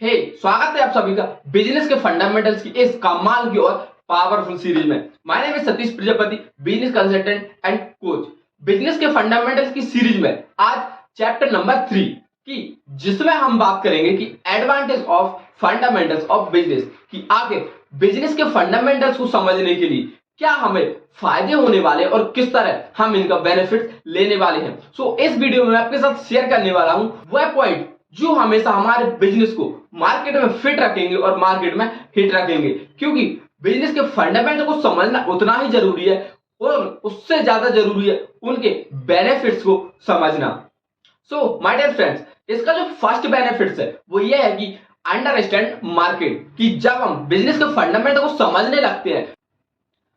हे स्वागत है आप सभी का बिजनेस के फंडामेंटल्स की इस कमाल की और पावरफुल सीरीज में। My name is Satish Prajapati, business consultant and coach. Business के फंडामेंटल्स की सीरीज में आज चैप्टर नंबर 3 की जिसमें हम बात करेंगे कि advantage of fundamentals of business, कि आखिर बिजनेस के फंडामेंटल्स को समझने के लिए क्या हमें फायदे होने वाले और किस तरह हम इनका बेनिफिट लेने वाले हैं। सो इस वीडियो में मैं आपके साथ शेयर करने वाला हूं वह पॉइंट जो हमेशा हमारे बिजनेस को मार्केट में फिट रखेंगे और मार्केट में हिट रखेंगे, क्योंकि बिजनेस के फंडामेंटल को समझना उतना ही जरूरी है और उससे ज्यादा जरूरी है उनके बेनिफिट्स को समझना। सो माय डियर फ्रेंड्स, इसका जो फर्स्ट बेनिफिट्स है वो ये है कि अंडरस्टैंड मार्केट, कि जब हम बिजनेस के फंडामेंटल को समझने लगते हैं,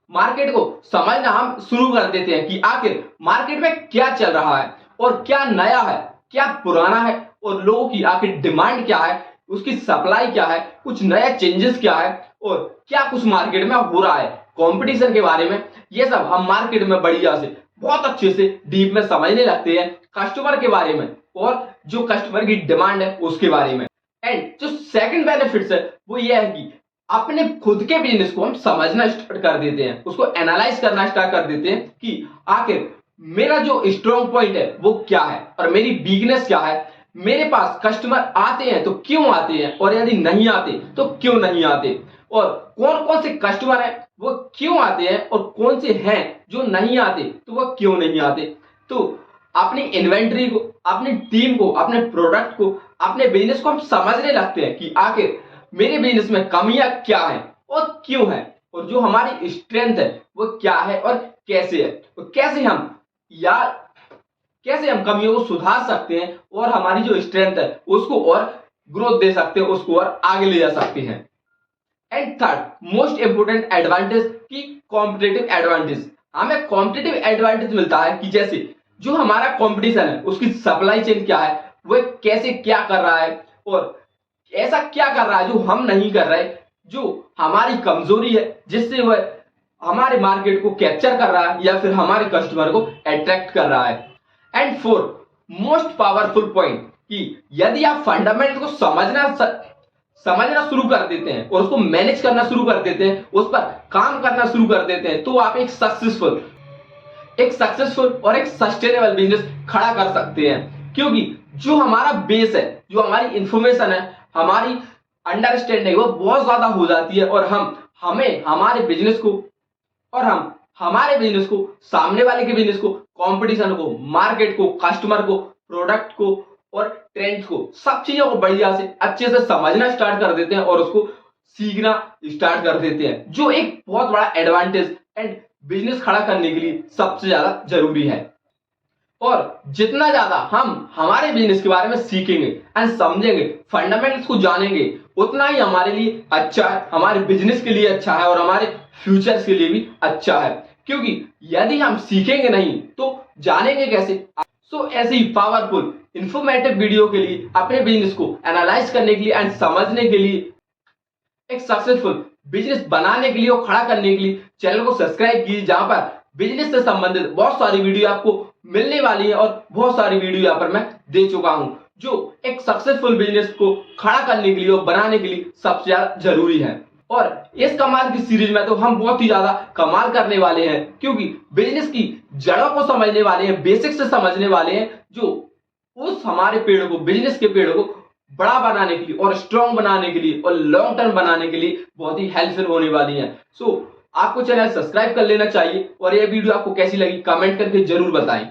मार्केट को समझना हम शुरू कर देते हैं कि आखिर मार्केट में क्या चल रहा है और क्या नया है, क्या पुराना है और लोगों की आखिर डिमांड क्या है, उसकी सप्लाई क्या है, कुछ नया चेंजेस क्या है और क्या कुछ मार्केट में हो रहा है, कंपटीशन के बारे में। ये सब हम मार्केट में बढ़िया से बहुत अच्छे से डीप में समझने लगते हैं, कस्टमर के बारे में और जो कस्टमर की डिमांड है उसके बारे में। एंड जो सेकंड बेनिफिट्स है वो ये है कि अपने खुद के बिजनेस को हम समझना स्टार्ट कर देते हैं, उसको एनालाइज करना स्टार्ट कर देते हैं कि आखिर मेरा जो स्ट्रॉन्ग पॉइंट है वो क्या है और मेरी वीकनेस क्या है। मेरे पास कस्टमर आते हैं तो क्यों आते हैं और यदि नहीं आते तो क्यों नहीं आते, और कौन कौन से कस्टमर हैं वो क्यों आते हैं और कौन से हैं जो नहीं आते तो वो क्यों नहीं आते। तो अपनी इन्वेंट्री को, अपनी टीम को, अपने प्रोडक्ट को, अपने बिजनेस को हम समझने लगते हैं कि आखिर मेरे बिजनेस में कमियां क्या हैं और क्यों है, और जो हमारी स्ट्रेंथ है वो क्या है और कैसे है, तो कैसे हम कमियों को सुधार सकते हैं और हमारी जो स्ट्रेंथ है उसको और ग्रोथ दे सकते हैं, उसको और आगे ले जा सकते हैं। And third most important advantage की कॉम्पिटिटिव एडवांटेज, हमें कॉम्पिटिटिव एडवांटेज मिलता है कि जैसे जो हमारा कंपटीशन है उसकी सप्लाई चेन क्या है, वो कैसे क्या कर रहा है और ऐसा क्या कर रहा है जो हम नहीं कर रहे, जो हमारी कमजोरी है जिससे वह हमारे मार्केट को कैप्चर कर रहा है या फिर हमारे कस्टमर को अट्रैक्ट कर रहा है। And fourth most powerful point, कि यदि आप फंडामेंटल को समझना शुरू कर देते हैं और उसको मैनेज करना शुरू कर देते हैं, उस पर काम करना शुरू कर देते हैं, तो आप एक सक्सेसफुल और एक सस्टेनेबल बिजनेस खड़ा कर सकते हैं। क्योंकि जो हमारा बेस है, जो हमारी इंफॉर्मेशन है, हमारी अंडरस्टैंडिंग वो बहुत ज्यादा हो जाती है और हमें हमारे बिजनेस को, सामने वाले के बिजनेस को, कंपटीशन को, मार्केट को, कस्टमर को, प्रोडक्ट को और ट्रेंड्स को, सब चीजों को बढ़िया से अच्छे से समझना स्टार्ट कर देते हैं और उसको सीखना स्टार्ट कर देते हैं, जो एक बहुत बड़ा एडवांटेज एंड बिजनेस खड़ा करने के लिए सबसे ज्यादा जरूरी है। और जितना ज्यादा हम हमारे बिजनेस के बारे में सीखेंगे एंड समझेंगे, फंडामेंटल्स को जानेंगे, उतना ही हमारे लिए अच्छा है, हमारे बिजनेस के लिए अच्छा है और हमारे फ्यूचर्स के लिए भी अच्छा है। क्योंकि यदि हम सीखेंगे नहीं तो जानेंगे कैसे। सो ऐसे ही पावरफुल इंफॉर्मेटिव वीडियो के लिए, अपने बिजनेस को एनालाइज करने के लिए एंड समझने के लिए, एक सक्सेसफुल बिजनेस बनाने के लिए और खड़ा करने के लिए चैनल को सब्सक्राइब कीजिए, जहां पर बिजनेस से संबंधित बहुत सारी वीडियो आपको मिलने वाली है और बहुत सारी वीडियो यहाँ पर मैं दे चुका हूं, जो एक सक्सेसफुल बिजनेस को खड़ा करने के लिए और बनाने के लिए सबसे ज्यादा जरूरी है। और इस कमाल की सीरीज में तो हम बहुत ही ज्यादा कमाल करने वाले हैं, क्योंकि बिजनेस की जड़ों को समझने वाले हैं, बेसिक्स से समझने वाले हैं, जो उस हमारे पेड़ को, बिजनेस के पेड़ को बड़ा बनाने के लिए और स्ट्रॉन्ग बनाने के लिए और लॉन्ग टर्म बनाने के लिए बहुत ही हेल्पफुल होने वाली है। सो आपको चैनल सब्सक्राइब कर लेना चाहिए और यह वीडियो आपको कैसी लगी कमेंट करके जरूर बताएं।